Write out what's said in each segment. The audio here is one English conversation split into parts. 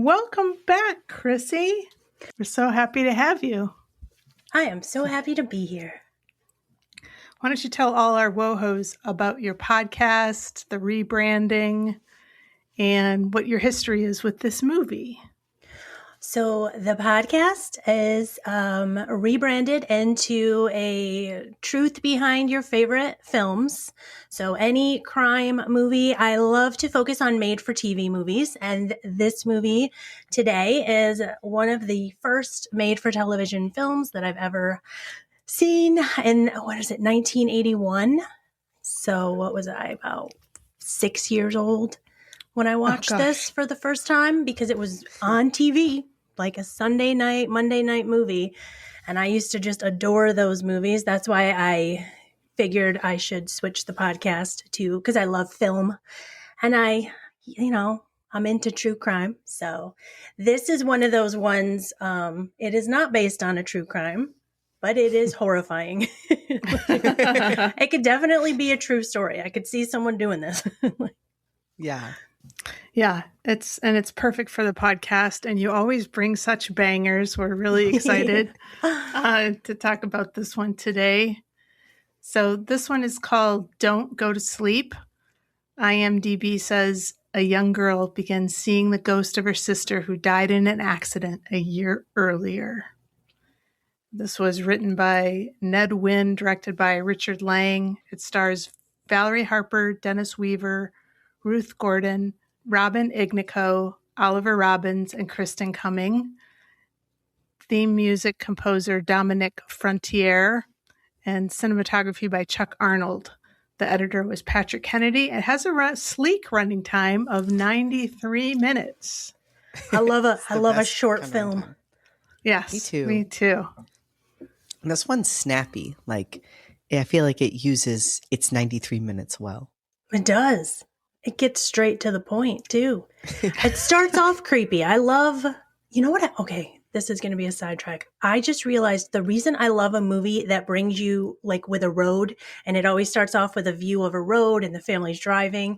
Welcome back, Chrissy. We're so happy to have you. I am so happy to be here. Why don't you tell all our WoHos about your podcast, the rebranding, and what your history is with this movie? So the podcast is rebranded into a truth behind your favorite films. So any crime movie, I love to focus on made-for-TV movies. And this movie today is one of the first made-for-television films that I've ever seen in, 1981? So what was I, about 6 years old when I watched this for the first time? Because it was on TV, like a Sunday night, Monday night movie. And I used to just adore those movies. That's why I figured I should switch the podcast to, because I love film. And I'm into true crime. So this is one of those ones. It is not based on a true crime, but it is horrifying. It could definitely be a true story. I could see someone doing this. Yeah. Yeah, it's perfect for the podcast, and you always bring such bangers. We're really excited to talk about this one today. So this one is called Don't Go to Sleep. IMDb says a young girl begins seeing the ghost of her sister who died in an accident a year earlier. This was written by Ned Wynn, directed by Richard Lang. It stars Valerie Harper, Dennis Weaver, Ruth Gordon, Robin Ignico, Oliver Robbins, and Kristen Cumming. Theme music composer Dominic Frontier, and cinematography by Chuck Arnold. The editor was Patrick Kennedy. It has a sleek running time of 93 minutes. I love a short film. Yes, me too. And this one's snappy. I feel like it uses its 93 minutes well. It does. It gets straight to the point, too. It starts off creepy. I love, okay, this is going to be a sidetrack. I just realized the reason I love a movie that brings you with a road, and it always starts off with a view of a road and the family's driving.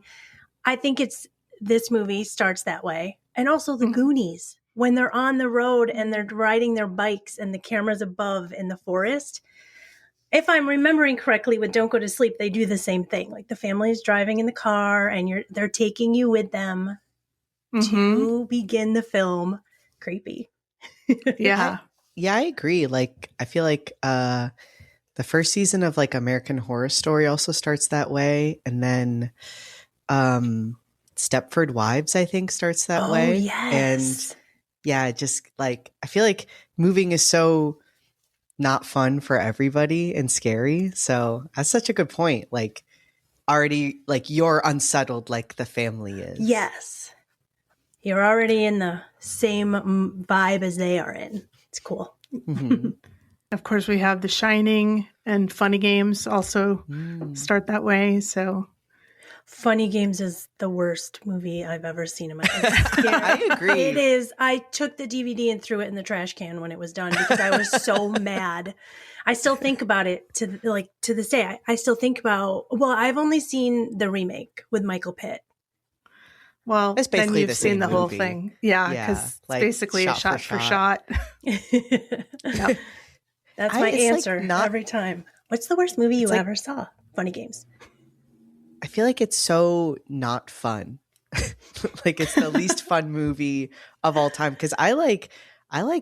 I think this movie starts that way. And also the Goonies, when they're on the road and they're riding their bikes and the camera's above in the forest. If I'm remembering correctly with Don't Go to Sleep, they do the same thing. Like the family's driving in the car and they're taking you with them to begin the film. Creepy. Yeah. I agree. I feel like the first season of American Horror Story also starts that way. And then Stepford Wives, I think, starts that way. Yes. And yeah, just I feel like moving is so not fun for everybody and scary. So that's such a good point. Already, you're unsettled like the family is. Yes. You're already in the same vibe as they are in. It's cool. Mm-hmm. Of course, we have The Shining and Funny Games also start that way. So Funny Games is the worst movie I've ever seen in my life. Yeah, I agree. It is. I took the DVD and threw it in the trash can when it was done because I was so mad. I still think about it to this day. I still think about, I've only seen the remake with Michael Pitt. Well, it's basically then you've seen the whole thing. Yeah, because it's basically a shot for shot. Yep. That's my answer every time. What's the worst movie you ever saw? Funny Games. I feel like it's so not fun. It's the least fun movie of all time. Because I like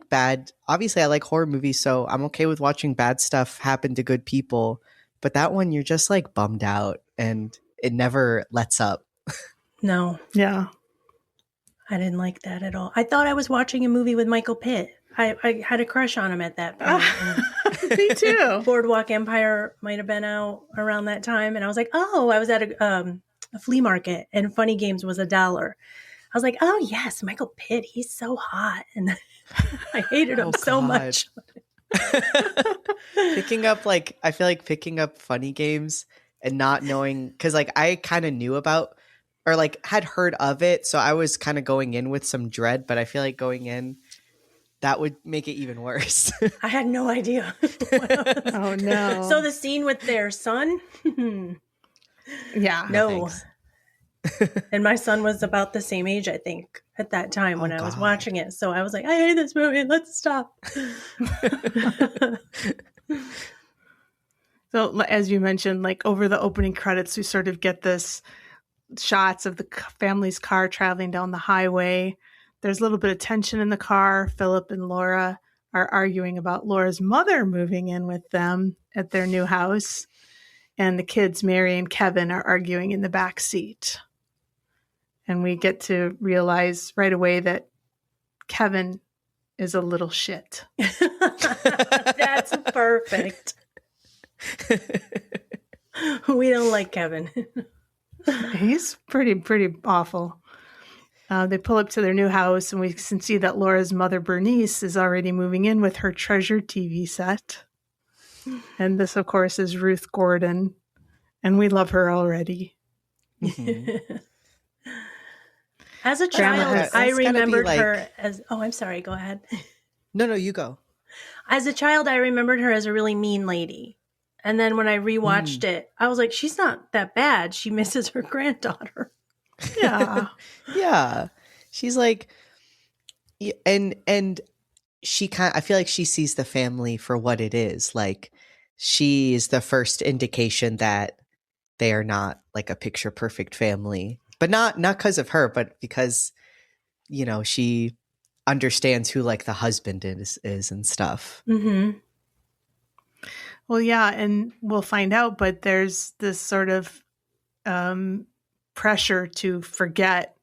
bad. Obviously, I like horror movies, so I'm okay with watching bad stuff happen to good people. But that one, you're just bummed out, and it never lets up. No. Yeah. I didn't like that at all. I thought I was watching a movie with Michael Pitt. I had a crush on him at that point. Me too. Boardwalk Empire might have been out around that time. And I was like, I was at a flea market and Funny Games was $1. I was like, oh, yes, Michael Pitt. He's so hot. And I hated him so much. Picking up, I feel like picking up Funny Games and not knowing, because I kind of knew about or had heard of it. So I was kind of going in with some dread, but I feel like going in, that would make it even worse. I had no idea. Oh, no. So the scene with their son? Yeah. No. And my son was about the same age, I think, at that time when I was God. watching it. So I was like, I hate this movie. Let's stop. So as you mentioned, like over the opening credits, we sort of get this shots of the family's car traveling down the highway. There's a little bit of tension in the car. Philip and Laura are arguing about Laura's mother moving in with them at their new house. And the kids, Mary and Kevin, are arguing in the back seat. And we get to realize right away that Kevin is a little shit. That's perfect. We don't like Kevin. He's pretty awful. They pull up to their new house, and we can see that Laura's mother, Bernice, is already moving in with her treasure TV set. And this, of course, is Ruth Gordon, and we love her already. Mm-hmm. As a child, That's I gotta be remembered like- her as... Oh, I'm sorry. Go ahead. No, you go. As a child, I remembered her as a really mean lady. And then when I rewatched it, I was like, she's not that bad. She misses her granddaughter. Yeah. Yeah. She's like, and she I feel like she sees the family for what it is. Like, she is the first indication that they are not like a picture perfect family, but not because of her, but because, you know, she understands who like the husband is and stuff. Mm-hmm. Well, yeah, and we'll find out, but there's this sort of pressure to forget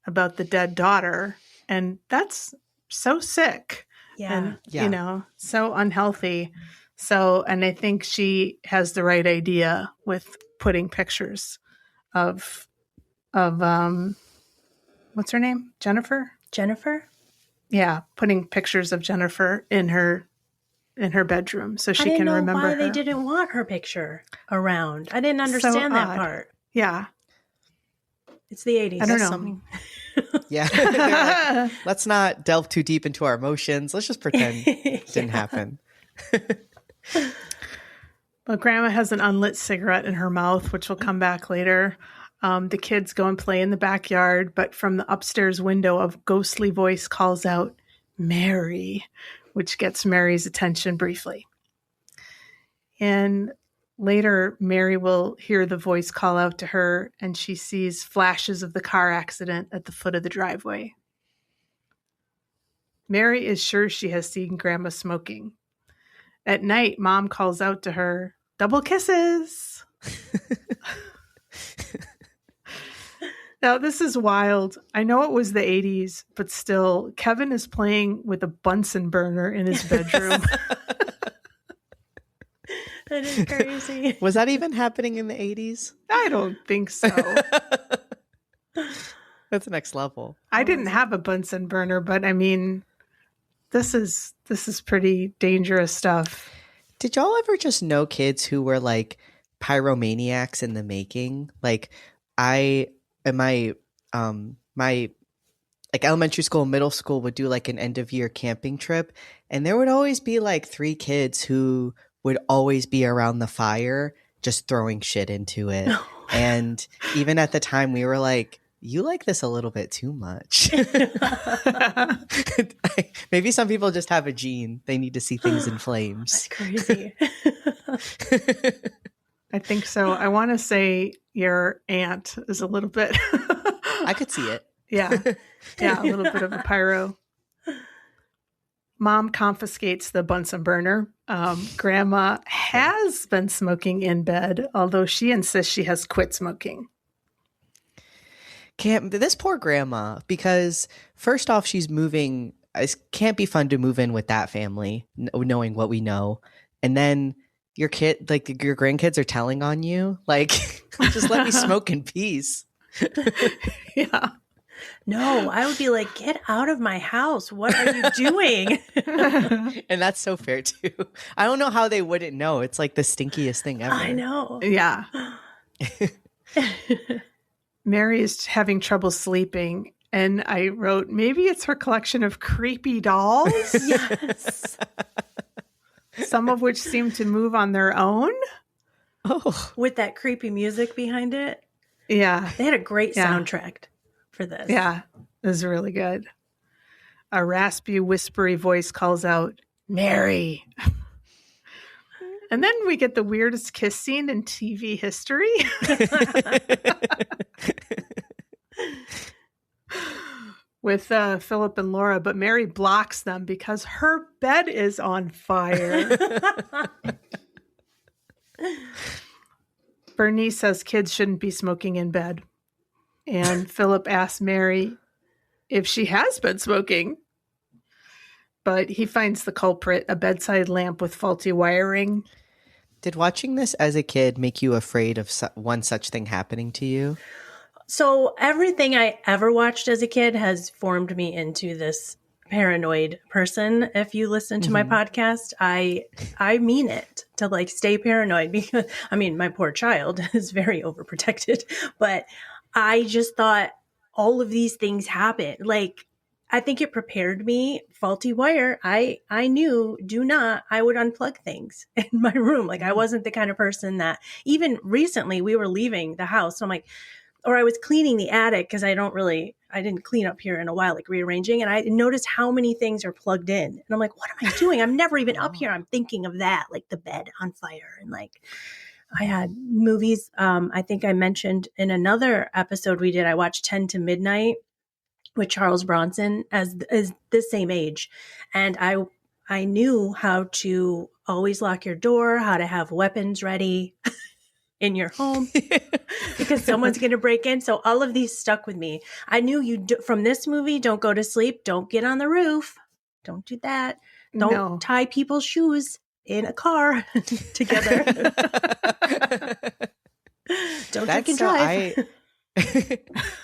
about the dead daughter, and that's so sick. Yeah. And, Yeah. you know, so unhealthy. So, and I think she has the right idea with putting pictures of what's her name? Jennifer? Jennifer? Yeah, putting pictures of Jennifer in her bedroom so she can remember why her. they didn't want her picture around. I didn't understand that odd. part. Yeah. It's the 80s. I don't That's know. something- Yeah. They're like, let's not delve too deep into our emotions. Let's just pretend it didn't happen. But Grandma has an unlit cigarette in her mouth, which will come back later. The kids go and play in the backyard, but from the upstairs window, a ghostly voice calls out, "Mary," which gets Mary's attention briefly. And later, Mary will hear the voice call out to her, and she sees flashes of the car accident at the foot of the driveway. Mary is sure she has seen Grandma smoking. At night, Mom calls out to her, "Double kisses." Now, this is wild. I know it was the 80s, but still, Kevin is playing with a Bunsen burner in his bedroom. That is crazy. Was that even happening in the 80s? I don't think so. That's next level. I didn't have a Bunsen burner, but I mean, this is pretty dangerous stuff. Did y'all ever just know kids who were like pyromaniacs in the making? Like, my like elementary school, middle school would do like an end of year camping trip, and there would always be like 3 kids who would always be around the fire just throwing shit into it. And even at the time we were like, you like this a little bit too much. Maybe some people just have a gene. They need to see things in flames. That's crazy. I think so. I want to say your aunt is a little bit. I could see it. Yeah, a little bit of a pyro. Mom confiscates the Bunsen burner. Grandma has been smoking in bed, although she insists she has quit smoking. This poor grandma, because first off, she's moving. It can't be fun to move in with that family, knowing what we know. And then your kid, like your grandkids are telling on you, like, just let me smoke in peace. Yeah. No, I would be like, get out of my house. What are you doing? And that's so fair too. I don't know how they wouldn't know. It's like the stinkiest thing ever. I know. Yeah. Mary is having trouble sleeping, and I wrote, maybe it's her collection of creepy dolls. Yes. Some of which seem to move on their own. Oh, With that creepy music behind it. Yeah. They had a great Yeah. soundtrack for this. Yeah. It was really good. A raspy, whispery voice calls out, "Mary." And then we get the weirdest kiss scene in TV history. With Philip and Laura, but Mary blocks them because her bed is on fire. Bernice says kids shouldn't be smoking in bed. And Philip asks Mary if she has been smoking. But he finds the culprit, a bedside lamp with faulty wiring. Did watching this as a kid make you afraid of one such thing happening to you? So everything I ever watched as a kid has formed me into this paranoid person. If you listen to my podcast, I mean it, to like stay paranoid, because I mean, my poor child is very overprotected, but I just thought all of these things happen. Like, I think it prepared me. Faulty wire. I knew, I would unplug things in my room. Like, I wasn't the kind of person that, even recently we were leaving the house. So I'm like, or I was cleaning the attic because I didn't clean up here in a while, like rearranging. And I noticed how many things are plugged in. And I'm like, what am I doing? I'm never even up here. I'm thinking of that, like the bed on fire. And like, I had movies. I think I mentioned in another episode we did, I watched 10 to Midnight with Charles Bronson as the same age. And I knew how to always lock your door, how to have weapons ready in your home because someone's going to break in. So all of these stuck with me. I knew from this movie, don't go to sleep. Don't get on the roof. Don't do that. Don't tie people's shoes in a car together. Don't drink and drive.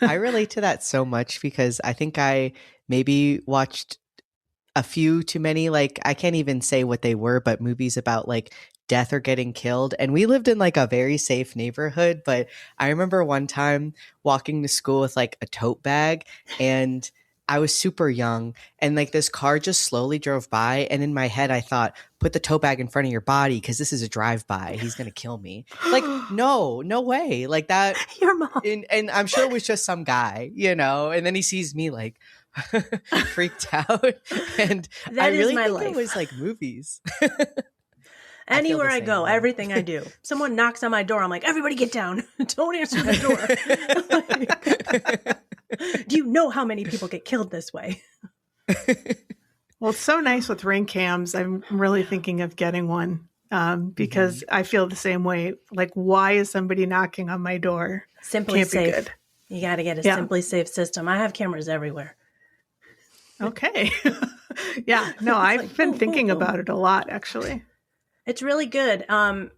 I relate to that so much because I think I maybe watched a few too many, like I can't even say what they were, but movies about like death or getting killed. And we lived in like a very safe neighborhood, but I remember one time walking to school with like a tote bag, and I was super young, and like this car just slowly drove by, and in my head I thought, put the tote bag in front of your body because this is a drive-by. He's gonna kill me. Like, no way. Like that. Your mom. And I'm sure it was just some guy, and then he sees me like freaked out. And that I really is my think life. it was like movies. Anywhere I go, everything I do. Someone knocks on my door, I'm like, everybody get down. Don't answer the door. Do you know how many people get killed this way? Well, it's so nice with ring cams. I'm really thinking of getting one because I feel the same way. Like, why is somebody knocking on my door? Simply Can't Safe. Be good. You got to get a Simply Safe system. I have cameras everywhere. Okay. Yeah. No, I've been thinking about it a lot, actually. It's really good.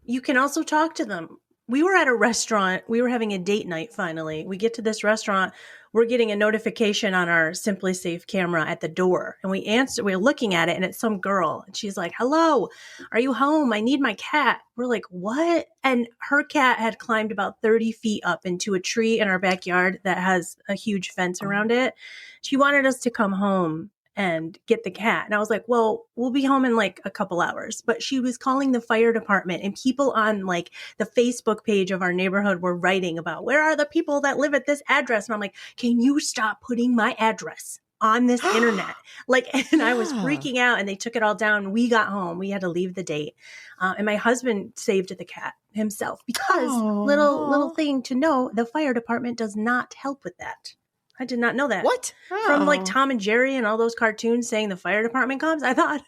You can also talk to them. We were at a restaurant. We were having a date night finally. We get to this restaurant. We're getting a notification on our Simply Safe camera at the door. And we're looking at it, and it's some girl. And she's like, "Hello, are you home? I need my cat." We're like, "What?" And her cat had climbed about 30 feet up into a tree in our backyard that has a huge fence around it. She wanted us to come home and get the cat. And I was like, well, we'll be home in like a couple hours. But she was calling the fire department, and people on like the Facebook page of our neighborhood were writing about, where are the people that live at this address? And I'm like, can you stop putting my address on this internet? Like, and I was freaking out, and they took it all down. We got home. We had to leave the date. And my husband saved the cat himself because little thing to know, the fire department does not help with that. I did not know that. What? From like Tom and Jerry and all those cartoons saying the fire department comes. I thought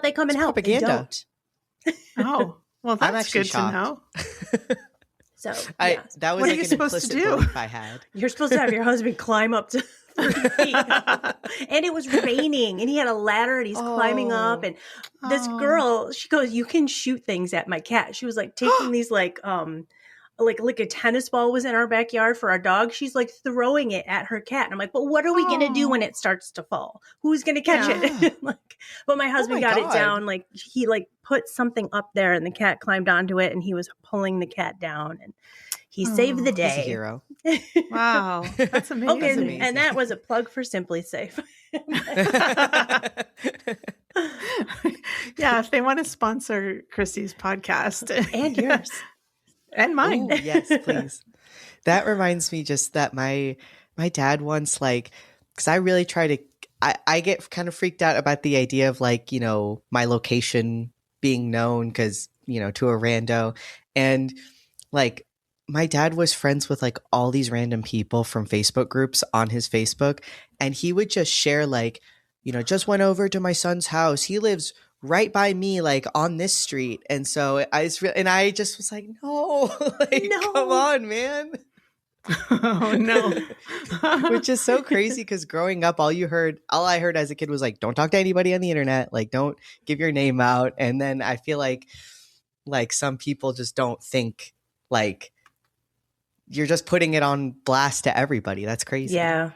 they come and help. Propaganda. They don't. Well, that's good shocked. to know. So that was what like are you an supposed to implicit do? belief I had. You're supposed to have your husband climb up to 30 feet. And it was raining, and he had a ladder, and he's climbing up. And this girl, she goes, "You can shoot things at my cat." She was like taking these like a tennis ball was in our backyard for our dog. She's like throwing it at her cat. And I'm like, well, what are we going to do when it starts to fall? Who's going to catch it? But my husband got it down. Like he like put something up there, and the cat climbed onto it, and he was pulling the cat down, and he saved the day. He's a hero. Wow. That's amazing. Okay. That's amazing. And that was a plug for Simply Safe. Yeah. If they want to sponsor Chrissy's podcast And yours. and mine. Ooh, yes, please. That reminds me just that my dad once, like, because I really try to, I get kind of freaked out about the idea of, like, you know, my location being known because, you know, to a rando. And like my dad was friends with like all these random people from Facebook groups on his Facebook. And he would just share like, you know, just went over to my son's house. He lives right by me, like on this street. And so I just was like, no, like, No. come on, man. Oh no. Which is so crazy because growing up, all I heard as a kid was like, don't talk to anybody on the internet, like don't give your name out. And then I feel like some people just don't think like you're just putting it on blast to everybody. That's crazy. Yeah.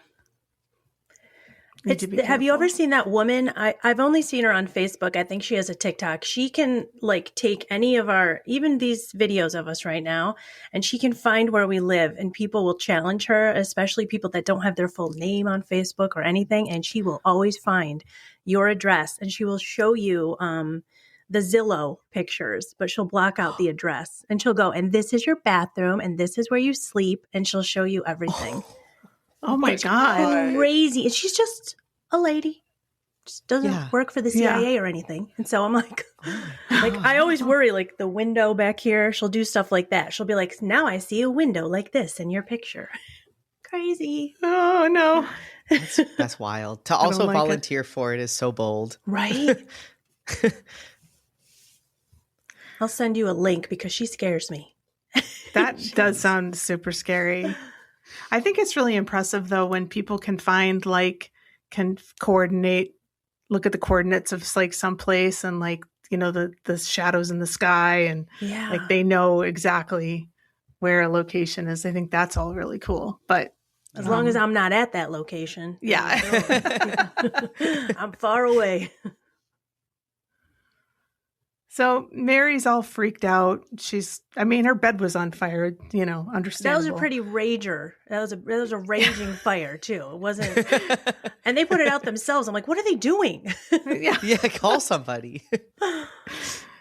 Need to be Have you careful. ever seen that woman? I've only seen her on Facebook. I think she has a TikTok. She can like take any of even these videos of us right now, and she can find where we live, and people will challenge her, especially people that don't have their full name on Facebook or anything. And she will always find your address, and she will show you the Zillow pictures, but she'll block out the address, and she'll go, and this is your bathroom, and this is where you sleep, and she'll show you everything. Oh my God. Crazy. And she's just a lady. Just doesn't work for the CIA or anything. And so I'm like, I always worry, like the window back here, she'll do stuff like that. She'll be like, now I see a window like this in your picture. Crazy. Oh no. That's wild. To also volunteer for it is so bold. Right? I'll send you a link because she scares me. That does sound super scary. I think it's really impressive though when people can find can coordinate, look at the coordinates of like some place and like, you know, the shadows in the sky and like they know exactly where a location is. I think that's all really cool. But as long as I'm not at that location. Yeah. I'm far away. So Mary's all freaked out. Her bed was on fire, you know, understandable. That was a pretty rager. That was a raging fire too. It wasn't, and they put it out themselves. I'm like, what are they doing? Yeah, call somebody.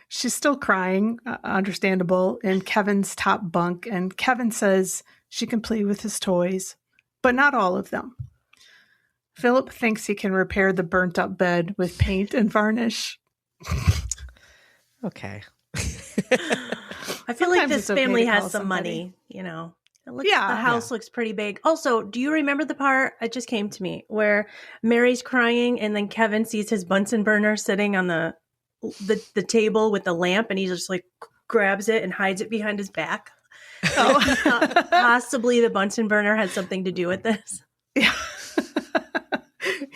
She's still crying, understandable, in Kevin's top bunk. And Kevin says she can play with his toys, but not all of them. Philip thinks he can repair the burnt up bed with paint and varnish. Okay. I feel like this family has some money, you know. The house looks pretty big. Also, do you remember the part, it just came to me, where Mary's crying and then Kevin sees his Bunsen burner sitting on the table with the lamp and he just like grabs it and hides it behind his back? Possibly the Bunsen burner had something to do with this. Yeah.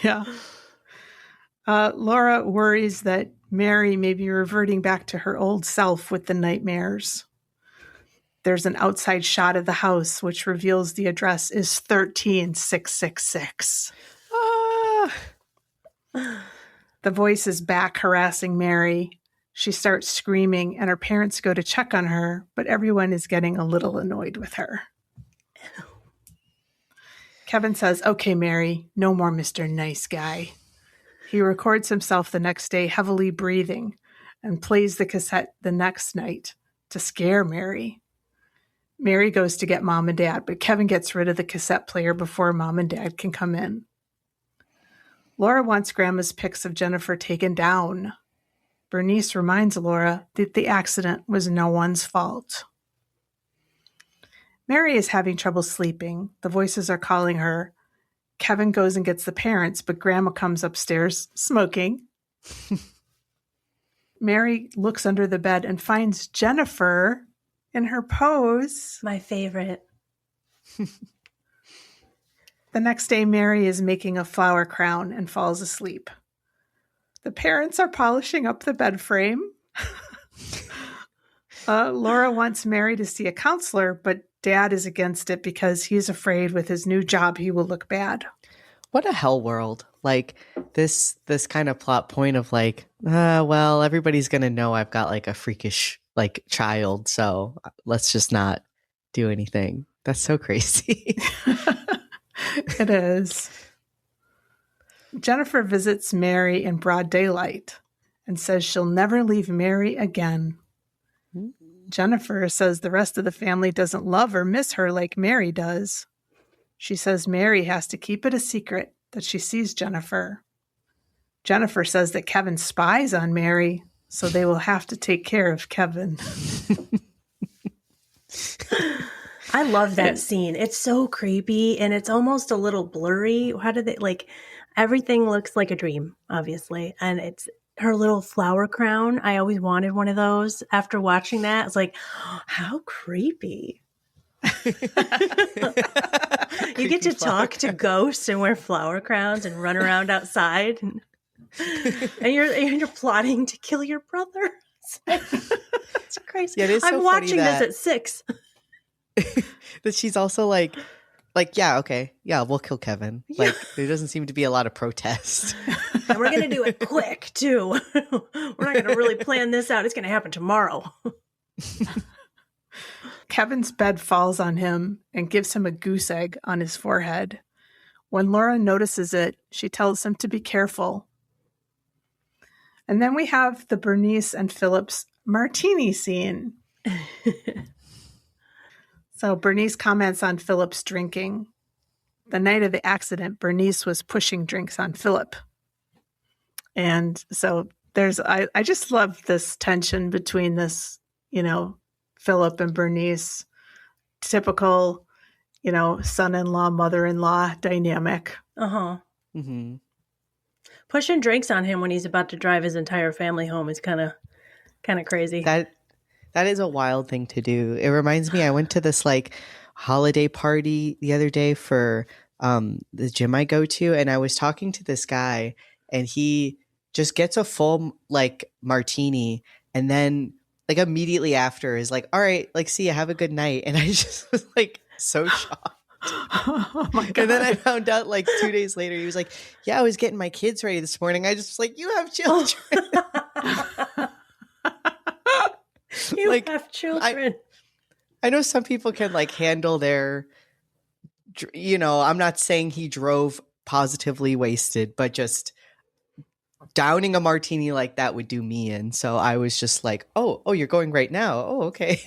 Yeah. Laura worries that Mary may be reverting back to her old self with the nightmares. There's an outside shot of the house, which reveals the address is 13666. The voice is back harassing Mary. She starts screaming, and her parents go to check on her, but everyone is getting a little annoyed with her. Kevin says, okay, Mary, no more Mr. Nice Guy. He records himself the next day heavily breathing and plays the cassette the next night to scare Mary. Mary goes to get Mom and Dad, but Kevin gets rid of the cassette player before Mom and Dad can come in. Laura wants Grandma's pics of Jennifer taken down. Bernice reminds Laura that the accident was no one's fault. Mary is having trouble sleeping. The voices are calling her. Kevin goes and gets the parents, but Grandma comes upstairs smoking. Mary looks under the bed and finds Jennifer in her pose. My favorite. The next day, Mary is making a flower crown and falls asleep. The parents are polishing up the bed frame. Laura wants Mary to see a counselor, but Dad is against it because he's afraid with his new job he will look bad. What a hell world. Like this kind of plot point of like, well, everybody's going to know I've got like a freakish like child, so let's just not do anything. That's so crazy. It is. Jennifer visits Mary in broad daylight and says she'll never leave Mary again. Jennifer says the rest of the family doesn't love or miss her like Mary does. She says Mary has to keep it a secret that she sees Jennifer. Jennifer says that Kevin spies on Mary, so they will have to take care of Kevin. I love that scene. It's so creepy and it's almost a little blurry. How do they everything looks like a dream, obviously. And it's her little flower crown. I always wanted one of those. After watching that, it's like, oh, how creepy. You get to talk to ghosts and wear flower crowns and run around outside and you're plotting to kill your brother. It's crazy. Yeah, it is so I'm watching this at 6. That she's also like, yeah, okay, yeah, we'll kill Kevin. Like, there doesn't seem to be a lot of protest. And we're gonna do it quick too. We're not gonna really plan this out. It's gonna happen tomorrow. Kevin's bed falls on him and gives him a goose egg on his forehead. When Laura notices it, she tells him to be careful. And then we have the Bernice and Philip's martini scene. So Bernice comments on Philip's drinking. The night of the accident, Bernice was pushing drinks on Philip. And so I just love this tension between this, Philip and Bernice, typical, son-in-law, mother-in-law dynamic. Uh-huh. Mm-hmm. Pushing drinks on him when he's about to drive his entire family home is kind of crazy. That is a wild thing to do. It reminds me, I went to this holiday party the other day for the gym I go to, and I was talking to this guy, and he just gets a full martini, and then immediately after is like, all right, see ya, have a good night. And I just was so shocked. Oh my God. And then I found out 2 days later, he was like, yeah, I was getting my kids ready this morning. I just was like, you have children. You have children. I know some people can handle their, I'm not saying he drove positively wasted, but just downing a martini like that would do me in. So I was just like, oh, you're going right now. Oh, okay.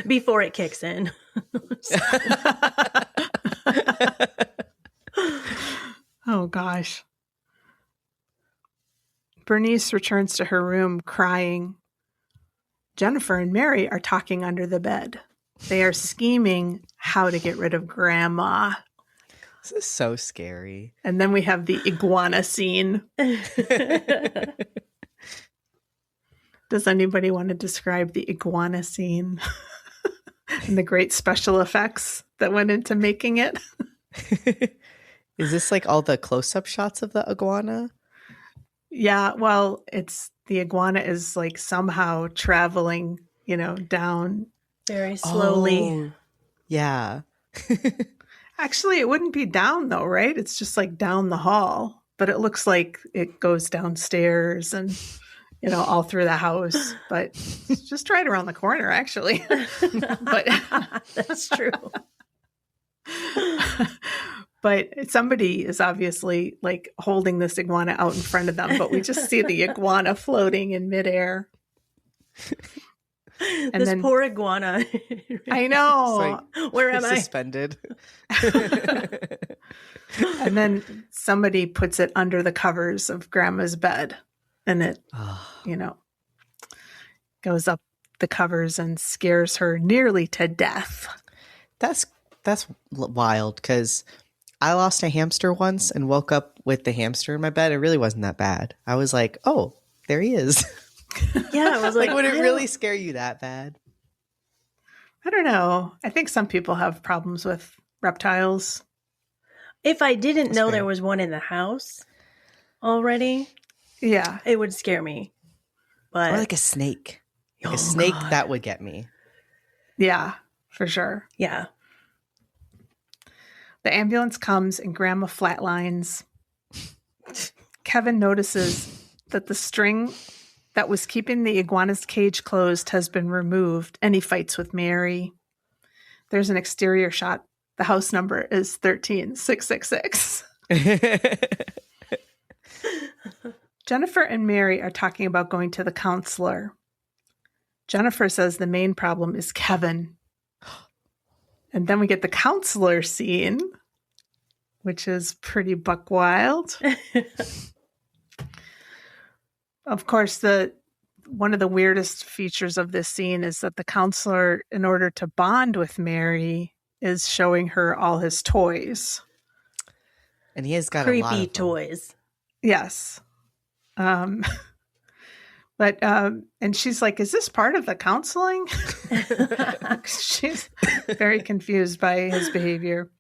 Before it kicks in. Oh, gosh. Bernice returns to her room crying. Jennifer and Mary are talking under the bed. They are scheming how to get rid of Grandma. This is so scary. And then we have the iguana scene. Does anybody want to describe the iguana scene and the great special effects that went into making it? Is this all the close-up shots of the iguana? Yeah, well, the iguana is somehow traveling, down very slowly. Oh, yeah. Actually, it wouldn't be down though, right? It's just down the hall, but it looks like it goes downstairs and, all through the house, but it's just right around the corner, actually. But that's true. But somebody is obviously holding this iguana out in front of them, but we just see the iguana floating in midair. And this poor iguana. I know. Where am suspended. And then somebody puts it under the covers of Grandma's bed, and it, goes up the covers and scares her nearly to death. That's wild, because I lost a hamster once and woke up with the hamster in my bed. It really wasn't that bad. I was like, oh, there he is. Yeah, I was like, would it really scare you that bad? I don't know. I think some people have problems with reptiles. If I didn't know there was one in the house already, yeah, it would scare me. But or a snake. A snake, God. That would get me. Yeah, for sure. Yeah. The ambulance comes and Grandma flatlines. Kevin notices that the string that was keeping the iguana's cage closed has been removed, and he fights with Mary. There's an exterior shot. The house number is 13666. Jennifer and Mary are talking about going to the counselor. Jennifer says the main problem is Kevin. And then we get the counselor scene, which is pretty buck wild. Of course, one of the weirdest features of this scene is that the counselor, in order to bond with Mary, is showing her all his toys. And he has got creepy a lot of toys. Yes. And she's like, is this part of the counseling? She's very confused by his behavior.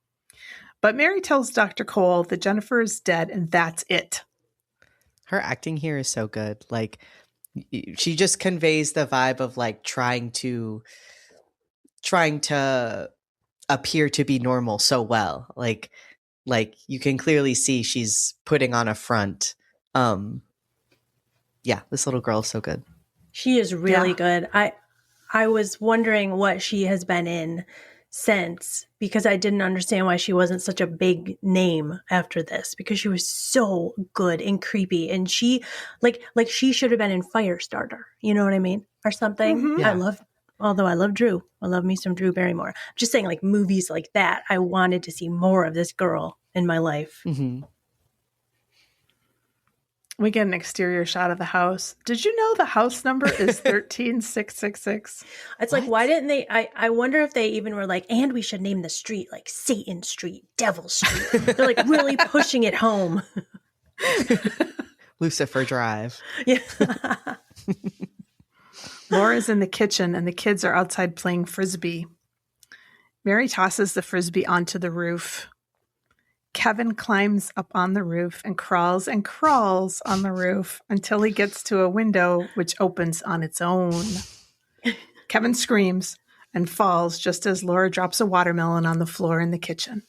But Mary tells Dr. Cole that Jennifer is dead and that's it. Her acting here is so good. Like, she just conveys the vibe of like trying to appear to be normal so well. Like you can clearly see she's putting on a front. Yeah, this little girl is so good. She is really good. I was wondering what she has been in since, because I didn't understand why she wasn't such a big name after this, because she was so good and creepy, and she like she should have been in Firestarter, you know what I mean, or something. Mm-hmm. Yeah. I love Drew. I love me some Drew Barrymore. Just saying, like, movies like that, I wanted to see more of this girl in my life. Mm-hmm. We get an exterior shot of the house. Did you know the house number is 13666? It's like, why didn't they? I wonder if they even were like, and we should name the street like Satan Street, Devil Street. They're like really pushing it home. Lucifer Drive. Yeah. Laura's in the kitchen and the kids are outside playing frisbee. Mary tosses the frisbee onto the roof. Kevin climbs up on the roof and crawls on the roof until he gets to a window which opens on its own. Kevin screams and falls just as Laura drops a watermelon on the floor in the kitchen.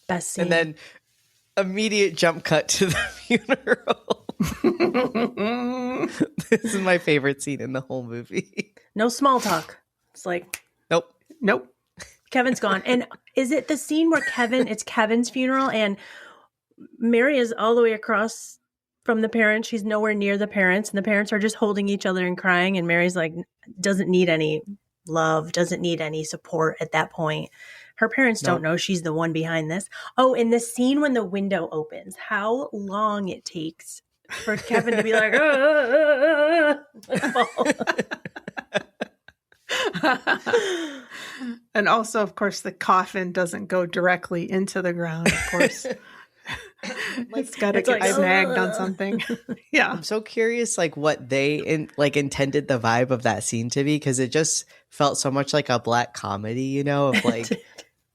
Best scene. And then immediate jump cut to the funeral. This is my favorite scene in the whole movie. No small talk. It's like, Nope. Kevin's gone. And is it the scene where it's Kevin's funeral and Mary is all the way across from the parents? She's nowhere near the parents, and the parents are just holding each other and crying, and Mary's like, doesn't need any love, doesn't need any support at that point. Her parents don't know she's the one behind this. Oh, in the scene when the window opens, how long it takes for Kevin to be like, And also, of course, the coffin doesn't go directly into the ground, of course. It's got to get snagged on something. Yeah. I'm so curious, like, what they intended the vibe of that scene to be, because it just felt so much like a black comedy, you know, of like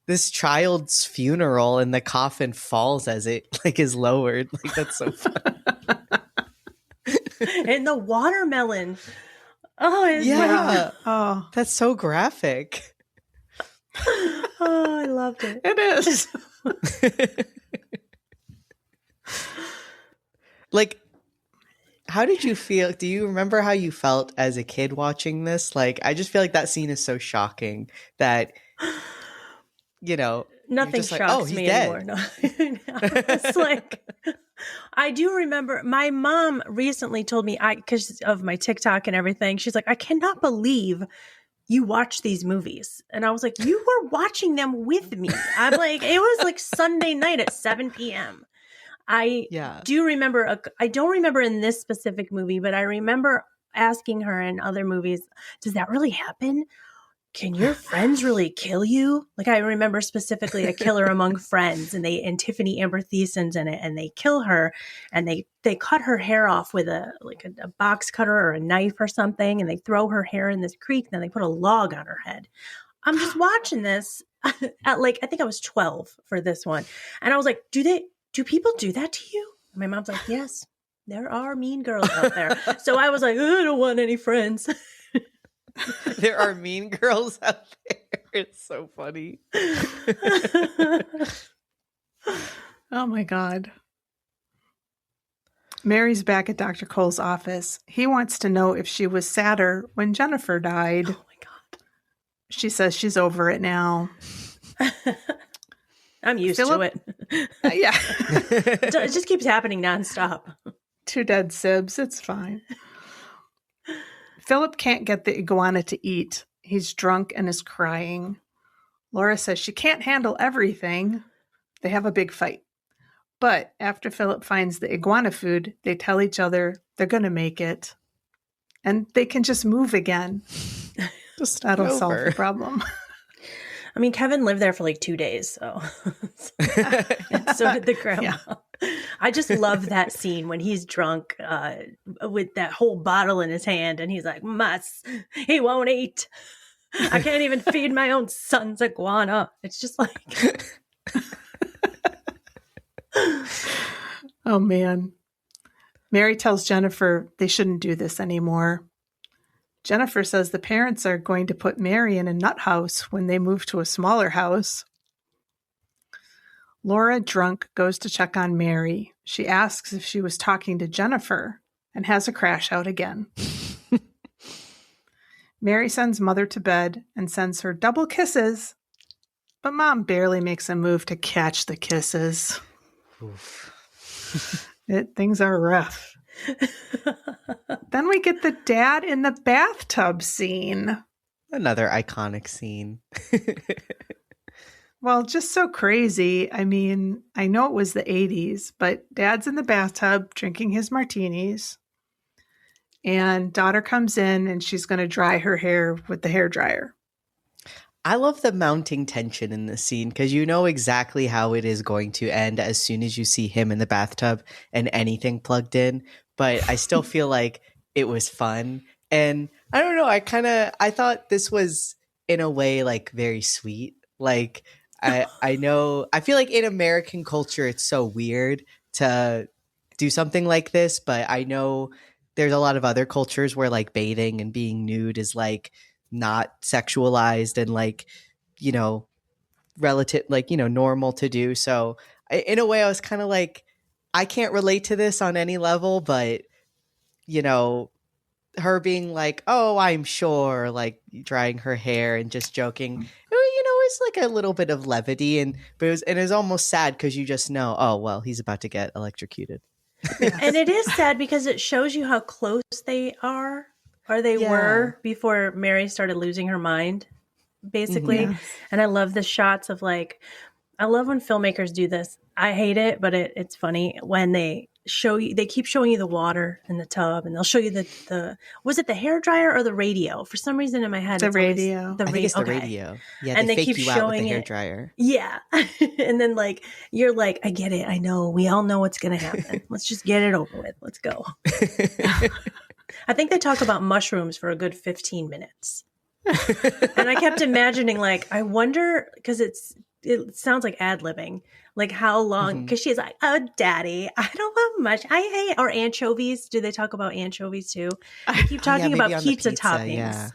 this child's funeral and the coffin falls as it like is lowered. Like, that's so fun. And the watermelon. Oh, yeah. Oh, that's so graphic. Oh, I loved it. It is. Like, how did you feel? Do you remember how you felt as a kid watching this? Like, I just feel like that scene is so shocking that, you know, nothing shocks me anymore. No. It's like, I do remember my mom recently told me, because of my TikTok and everything, she's like, I cannot believe you watch these movies. And I was like, you were watching them with me. I'm like, it was like Sunday night at 7 p.m. I do remember, I don't remember in this specific movie, but I remember asking her in other movies, does that really happen? Can your friends really kill you? Like, I remember specifically A Killer Among Friends, and Tiffany Amber Thiessen's in it, and they kill her, and they cut her hair off with a box cutter or a knife or something, and they throw her hair in this creek, and then they put a log on her head. I'm just watching this at like, I think I was 12 for this one, and I was like, do people do that to you? And my mom's like, yes, there are mean girls out there. So I was like, I don't want any friends. There are mean girls out there. It's so funny. Oh my God. Mary's back at Dr. Cole's office. He wants to know if she was sadder when Jennifer died. Oh my God. She says she's over it now. I'm used to it. Yeah. It just keeps happening nonstop. Two dead sibs. It's fine. Philip can't get the iguana to eat. He's drunk and is crying. Laura says she can't handle everything. They have a big fight. But after Philip finds the iguana food, they tell each other they're going to make it. And they can just move again. That'll solve the problem. I mean, Kevin lived there for like 2 days, so so did the grandma. Yeah. I just love that scene when he's drunk with that whole bottle in his hand, and he's like, he won't eat. I can't even feed my own son's iguana. It's just like... Oh, man. Mary tells Jennifer they shouldn't do this anymore. Jennifer says the parents are going to put Mary in a nut house when they move to a smaller house. Laura, drunk, goes to check on Mary. She asks if she was talking to Jennifer and has a crash out again. Mary sends Mother to bed and sends her double kisses, but Mom barely makes a move to catch the kisses. Things are rough. Then we get the dad in the bathtub scene. Another iconic scene. Well, just so crazy. I mean, I know it was the 80s, but dad's in the bathtub drinking his martinis. And daughter comes in and she's going to dry her hair with the hairdryer. I love the mounting tension in this scene because you know exactly how it is going to end as soon as you see him in the bathtub and anything plugged in. But I still feel like it was fun. And I don't know, I thought this was in a way like very sweet. Like I feel like in American culture, it's so weird to do something like this. But I know there's a lot of other cultures where like bathing and being nude is like not sexualized and like, you know, relative, like, you know, normal to do. So in a way I was kind of like, I can't relate to this on any level, but you know, her being like, oh, I'm sure, like drying her hair and just joking, you know, it's like a little bit of levity but it was almost sad because you just know, oh, well, he's about to get electrocuted. And it is sad because it shows you how close they are. Or they were before Mary started losing her mind, basically. Yes. And I love the shots of like, I love when filmmakers do this. I hate it, but it's funny when they show you, they keep showing you the water in the tub and they'll show you the was it the hairdryer or the radio? For some reason in my head, the radio. I think it's the radio. Yeah, and they keep fake you out with the showing hairdryer. Yeah. And then like, you're like, I get it. I know. We all know what's going to happen. Let's just get it over with. Let's go. I think they talk about mushrooms for a good 15 minutes. And I kept imagining, like, I wonder, because it sounds like ad-libbing, like how long, because she's like, oh, daddy, I don't want much. I hate, or anchovies. Do they talk about anchovies too? They keep talking about pizza toppings. Yeah.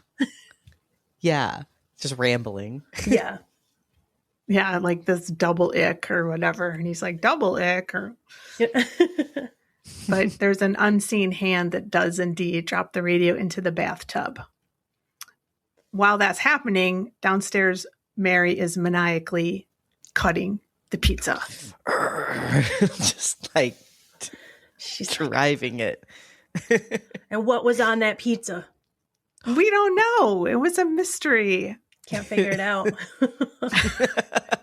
Yeah. Just rambling. Yeah. Yeah, like this double ick or whatever. And he's like, double ick or... But there's an unseen hand that does indeed drop the radio into the bathtub. While that's happening, downstairs, Mary is maniacally cutting the pizza. Just like she's driving it. And what was on that pizza? We don't know. It was a mystery. Can't figure it out.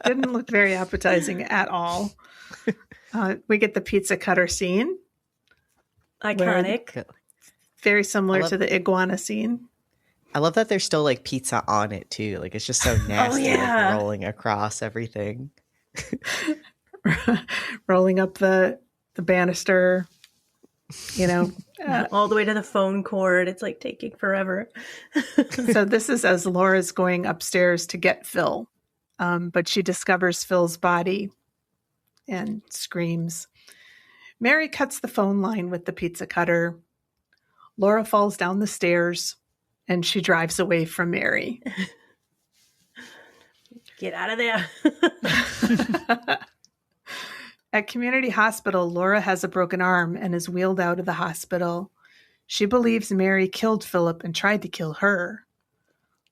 Didn't look very appetizing at all. We get the pizza cutter scene. Iconic. Very similar to the iguana scene. I love that there's still like pizza on it too. Like it's just so nasty, like, rolling across everything. Rolling up the banister, you know. All the way to the phone cord. It's like taking forever. So this is as Laura's going upstairs to get Phil. But she discovers Phil's body and screams. Mary cuts the phone line with the pizza cutter. Laura falls down the stairs and she drives away from Mary. Get out of there. At Community Hospital, Laura has a broken arm and is wheeled out of the hospital. She believes Mary killed Philip and tried to kill her.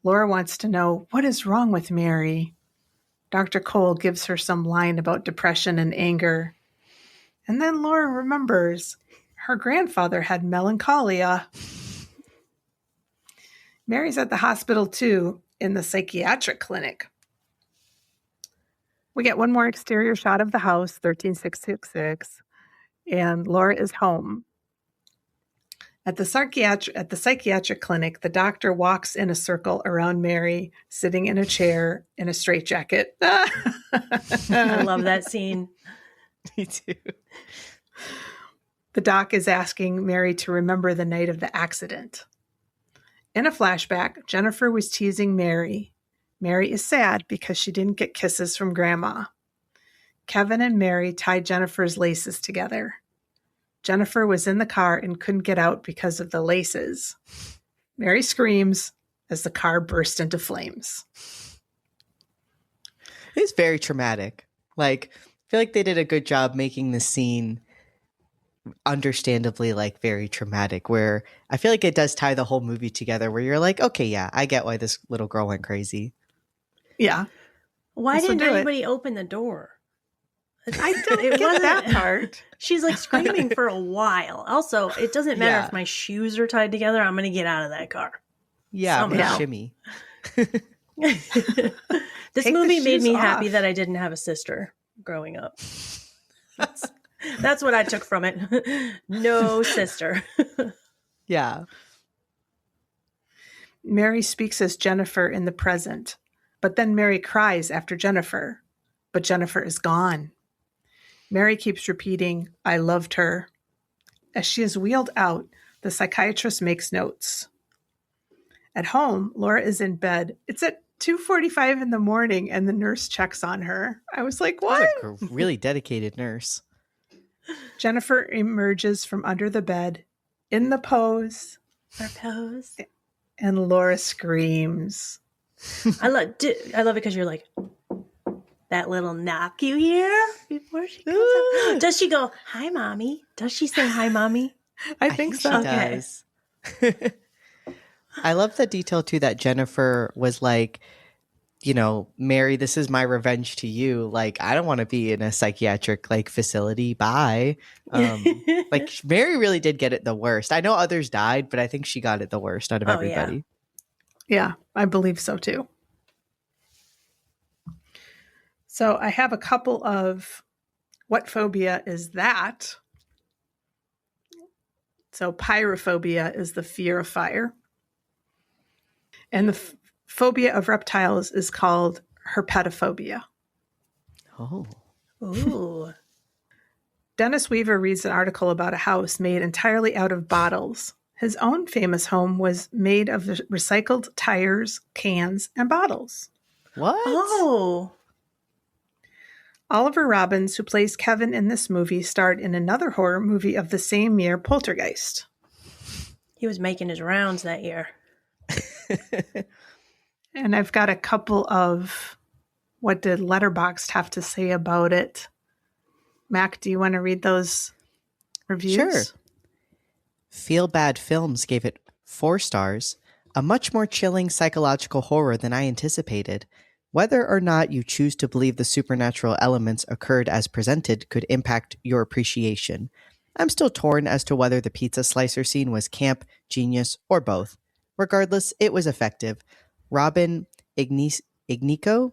Laura wants to know, what is wrong with Mary? Dr. Cole gives her some line about depression and anger. And then Laura remembers her grandfather had melancholia. Mary's at the hospital too, in the psychiatric clinic. We get one more exterior shot of the house, 13666, and Laura is home. At the psychiatric clinic, the doctor walks in a circle around Mary, sitting in a chair in a straitjacket. I love that scene. Me too. The doc is asking Mary to remember the night of the accident. In a flashback, Jennifer was teasing Mary. Mary is sad because she didn't get kisses from Grandma. Kevin and Mary tied Jennifer's laces together. Jennifer was in the car and couldn't get out because of the laces. Mary screams as the car bursts into flames. It's very traumatic. Like, I feel like they did a good job making the scene understandably like very traumatic, where I feel like it does tie the whole movie together, where you're like, okay, yeah, I get why this little girl went crazy. Yeah. Why didn't anybody open the door? I don't get that part. She's like screaming for a while. Also, it doesn't matter if my shoes are tied together. I'm going to get out of that car. Yeah, I'm gonna shimmy. This movie made me happy that I didn't have a sister growing up. That's what I took from it. No sister. Yeah. Mary speaks as Jennifer in the present, but then Mary cries after Jennifer, but Jennifer is gone. Mary keeps repeating, I loved her. As she is wheeled out, the psychiatrist makes notes. At home, Laura is in bed. It's at 2:45 in the morning, and the nurse checks on her. I was like, what? That's a really dedicated nurse. Jennifer emerges from under the bed in the pose. Her pose. And Laura screams. I love it because you're like, that little knock you hear before she goes up. Does she go, hi, Mommy? Does she say hi, Mommy? I think so. She does. I love the detail, too, that Jennifer was like, you know, Mary, this is my revenge to you. Like, I don't want to be in a psychiatric like facility. Bye. Like, Mary really did get it the worst. I know others died, but I think she got it the worst out of everybody. Yeah, I believe so, too. So I have a couple of what phobia is that? So pyrophobia is the fear of fire. And the phobia of reptiles is called herpetophobia. Oh. Ooh. Dennis Weaver reads an article about a house made entirely out of bottles. His own famous home was made of recycled tires, cans, and bottles. What? Oh. Oliver Robbins, who plays Kevin in this movie, starred in another horror movie of the same year, Poltergeist. He was making his rounds that year. And I've got a couple of what did Letterboxd have to say about it. Mac, do you want to read those reviews? Sure. Feel Bad Films gave it 4 stars, a much more chilling psychological horror than I anticipated. Whether or not you choose to believe the supernatural elements occurred as presented could impact your appreciation. I'm still torn as to whether the pizza slicer scene was camp, genius, or both. Regardless, it was effective. Robin Igniso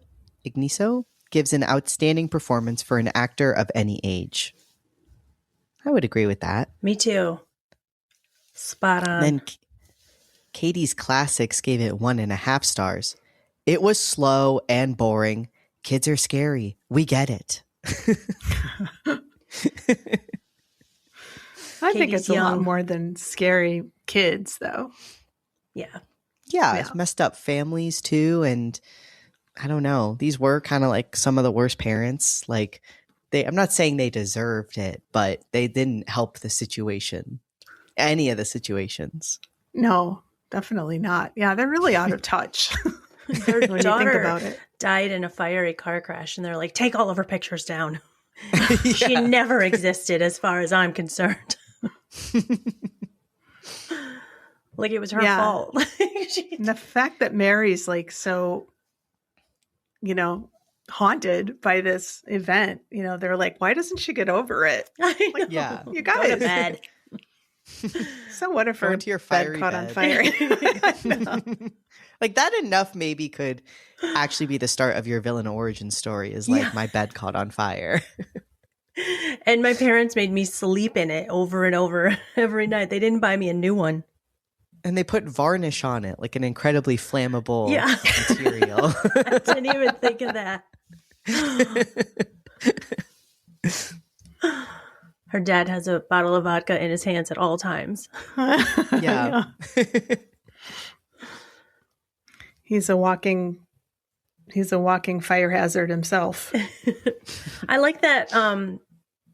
gives an outstanding performance for an actor of any age. I would agree with that. Me too. Spot on. Then Katie's Classics gave it 1.5 stars. It was slow and boring. Kids are scary. We get it. I think it's a lot more than scary kids, though. Yeah. It's messed up families, too. And I don't know. These were kind of like some of the worst parents. Like, I'm not saying they deserved it, but they didn't help the situation. Any of the situations. No, definitely not. Yeah, they're really out of touch. Their when daughter you think about it. died in a fiery car crash, and they're like, take all of her pictures down. She never existed as far as I'm concerned. Like it was her fault. And the fact that Mary's like so, haunted by this event, they're like, why doesn't she get over it? I know. Yeah. You guys. Go to bed. So what if Go her into your bed fiery caught on bed. fire? Like that enough maybe could actually be the start of your villain origin story is like my bed caught on fire. And my parents made me sleep in it over and over every night. They didn't buy me a new one. And they put varnish on it, like an incredibly flammable material. I didn't even think of that. Her dad has a bottle of vodka in his hands at all times. Yeah. He's a walking fire hazard himself. I like that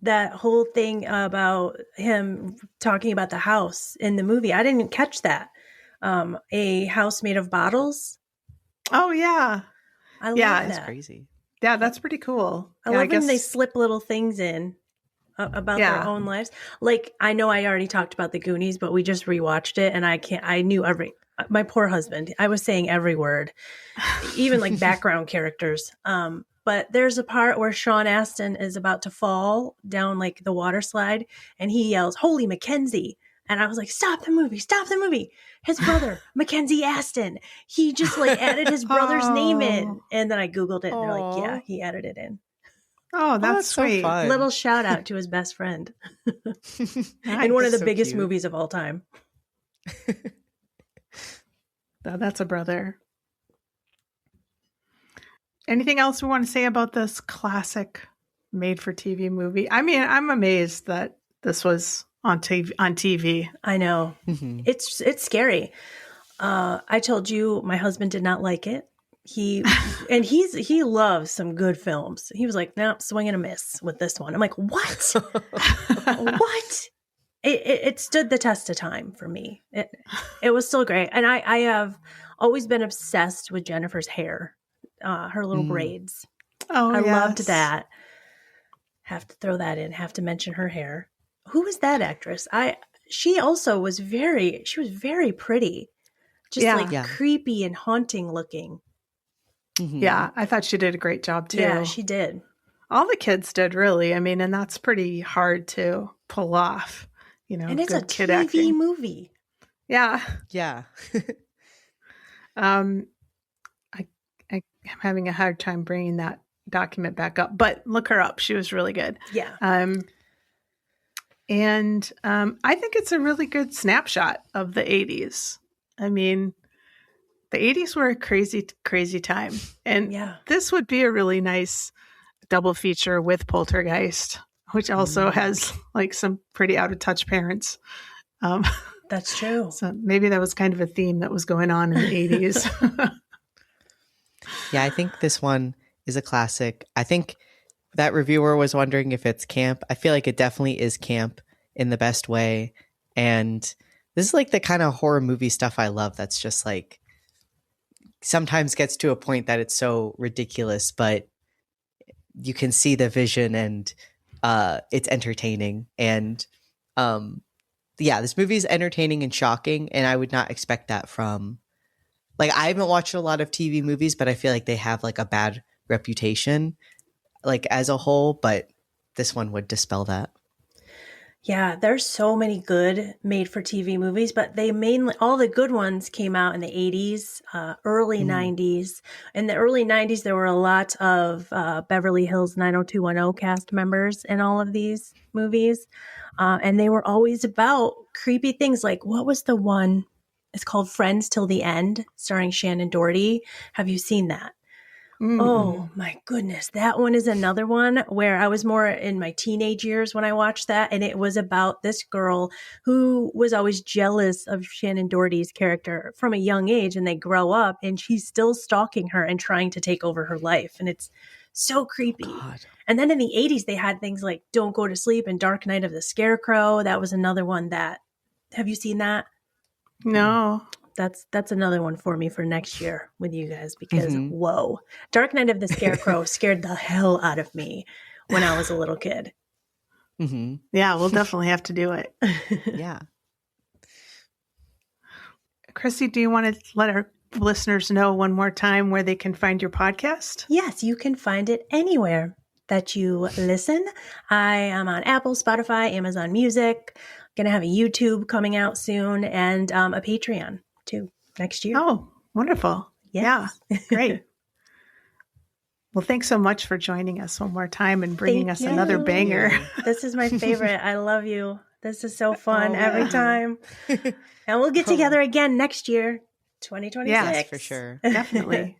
that whole thing about him talking about the house in the movie. I didn't catch that. A house made of bottles. Oh yeah. I love that. That's crazy. Yeah, that's pretty cool. I love when they slip little things in about their own lives. Like, I know I already talked about the Goonies, but we just rewatched it and I knew my poor husband, I was saying every word, even like background characters. But there's a part where Sean Astin is about to fall down like the water slide and he yells, "Holy Mackenzie." And I was like, stop the movie. His brother, Mackenzie Astin. He just like added his brother's name in. And then I Googled it and they're like, yeah, he added it in. Oh, that's sweet. So fun. Little shout out to his best friend. In one of the biggest movies of all time. That's a brother. Anything else we want to say about this classic made-for-TV movie? I mean, I'm amazed that this was on TV. I know. Mm-hmm. It's scary. I told you my husband did not like it. He loves some good films. He was like, "No, swing and a miss with this one." I'm like, "What? What?" It stood the test of time for me. It was still great, and I have always been obsessed with Jennifer's hair, her little braids. Oh, I loved that. Have to throw that in. Have to mention her hair. Who is that actress? She also was very pretty, just creepy and haunting looking. Mm-hmm. Yeah, I thought she did a great job too. Yeah, she did. All the kids did, really. I mean, and that's pretty hard to pull off. You know, and it's a kid TV acting. movie. Yeah, yeah. I'm having a hard time bringing that document back up, but look her up. She was really good. Yeah. And I think it's a really good snapshot of the 80s. I mean, the 80s were a crazy, crazy time. And this would be a really nice double feature with Poltergeist, which also has like some pretty out of touch parents. That's true. So maybe that was kind of a theme that was going on in the 80s. Yeah, I think this one is a classic. I think that reviewer was wondering if it's camp. I feel like it definitely is camp in the best way. And this is like the kind of horror movie stuff I love that's just like sometimes gets to a point that it's so ridiculous, but you can see the vision and it's entertaining. And this movie is entertaining and shocking. And I would not expect that from, like, I haven't watched a lot of TV movies, but I feel like they have like a bad reputation, like as a whole, but this one would dispel that. Yeah, there's so many good made-for-TV movies, but all the good ones came out in the 80s, early 90s. In the early 90s, there were a lot of Beverly Hills 90210 cast members in all of these movies, and they were always about creepy things. Like, what was the one? It's called Friends Till the End, starring Shannon Doherty. Have you seen that? Mm-hmm. Oh my goodness. That one is another one where I was more in my teenage years when I watched that. And it was about this girl who was always jealous of Shannon Doherty's character from a young age. And they grow up and she's still stalking her and trying to take over her life. And it's so creepy. God. And then in the 80s, they had things like Don't Go to Sleep and Dark Night of the Scarecrow. That was another one have you seen that? No. That's another one for me for next year with you guys because whoa, Dark Night of the Scarecrow scared the hell out of me when I was a little kid. Mm-hmm. Yeah, we'll definitely have to do it. Yeah. Chrissy, do you want to let our listeners know one more time where they can find your podcast? Yes, you can find it anywhere that you listen. I am on Apple, Spotify, Amazon Music, Going to have a YouTube coming out soon and a Patreon too next year. Oh, wonderful. Yes. Yeah, great. Well, thanks so much for joining us one more time and bringing us another banger. This is my favorite. I love you. This is so fun every time. And we'll get together again next year, 2026. Yes, for sure. Definitely.